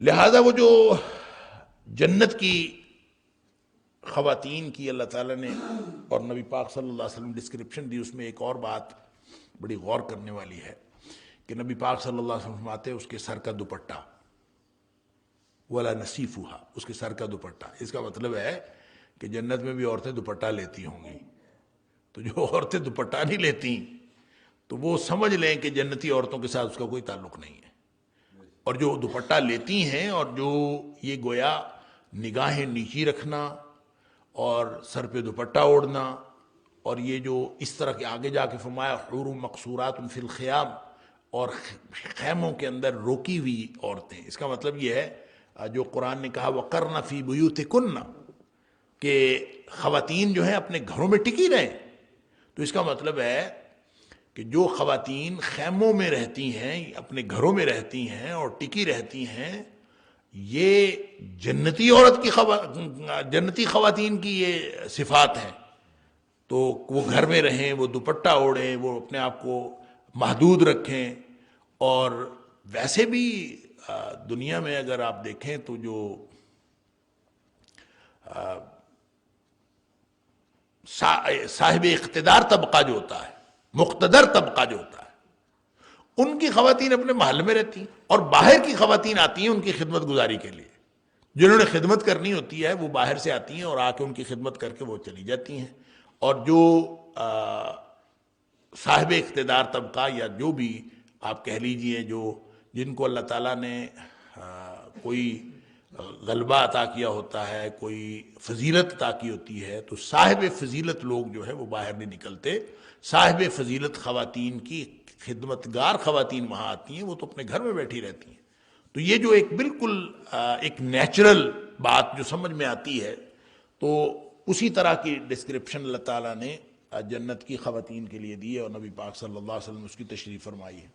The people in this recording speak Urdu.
لہذا وہ جو جنت کی خواتین کی اللہ تعالیٰ نے اور نبی پاک صلی اللہ علیہ وسلم ڈسکرپشن دی، اس میں ایک اور بات بڑی غور کرنے والی ہے کہ نبی پاک صلی اللہ علیہ وسلم فرماتے اس کے سر کا دوپٹہ ولا نصیفھا، اس کے سر کا دوپٹہ، اس کا مطلب ہے کہ جنت میں بھی عورتیں دوپٹہ لیتی ہوں گی۔ تو جو عورتیں دوپٹہ نہیں لیتی تو وہ سمجھ لیں کہ جنتی عورتوں کے ساتھ اس کا کوئی تعلق نہیں ہے، اور جو دوپٹہ لیتی ہیں اور جو یہ گویا نگاہیں نیچی رکھنا اور سر پہ دوپٹہ اوڑھنا، اور یہ جو اس طرح کے آگے جا کے فرمایا حور مقصورات فی الخیام، اور خیموں کے اندر روکی ہوئی عورتیں، اس کا مطلب یہ ہے جو قرآن نے کہا وقرن فی بیوتکن، کہ خواتین جو ہیں اپنے گھروں میں ٹکی رہیں، تو اس کا مطلب ہے کہ جو خواتین خیموں میں رہتی ہیں، اپنے گھروں میں رہتی ہیں اور ٹکی رہتی ہیں، یہ جنتی عورت کی جنتی خواتین کی یہ صفات ہیں۔ تو وہ گھر میں رہیں، وہ دوپٹہ اوڑھیں، وہ اپنے آپ کو محدود رکھیں، اور ویسے بھی دنیا میں اگر آپ دیکھیں تو جو صاحب اقتدار طبقہ جو ہوتا ہے، مقتدر طبقہ جو ہوتا ہے، ان کی خواتین اپنے محل میں رہتی ہیں، اور باہر کی خواتین آتی ہیں ان کی خدمت گزاری کے لیے، جنہوں نے خدمت کرنی ہوتی ہے وہ باہر سے آتی ہیں اور آ کے ان کی خدمت کر کے وہ چلی جاتی ہیں۔ اور جو صاحب اقتدار طبقہ یا جو بھی آپ کہہ لیجئے، جو جن کو اللہ تعالیٰ نے کوئی غلبہ عطا کیا ہوتا ہے، کوئی فضیلت عطا کی ہوتی ہے، تو صاحب فضیلت لوگ جو ہے وہ باہر نہیں نکلتے، صاحب فضیلت خواتین کی خدمتگار خواتین وہاں آتی ہیں، وہ تو اپنے گھر میں بیٹھی رہتی ہیں۔ تو یہ جو ایک بالکل ایک نیچرل بات جو سمجھ میں آتی ہے، تو اسی طرح کی ڈسکرپشن اللہ تعالیٰ نے جنت کی خواتین کے لیے دی ہے، اور نبی پاک صلی اللہ علیہ وسلم اس کی تشریح فرمائی ہے۔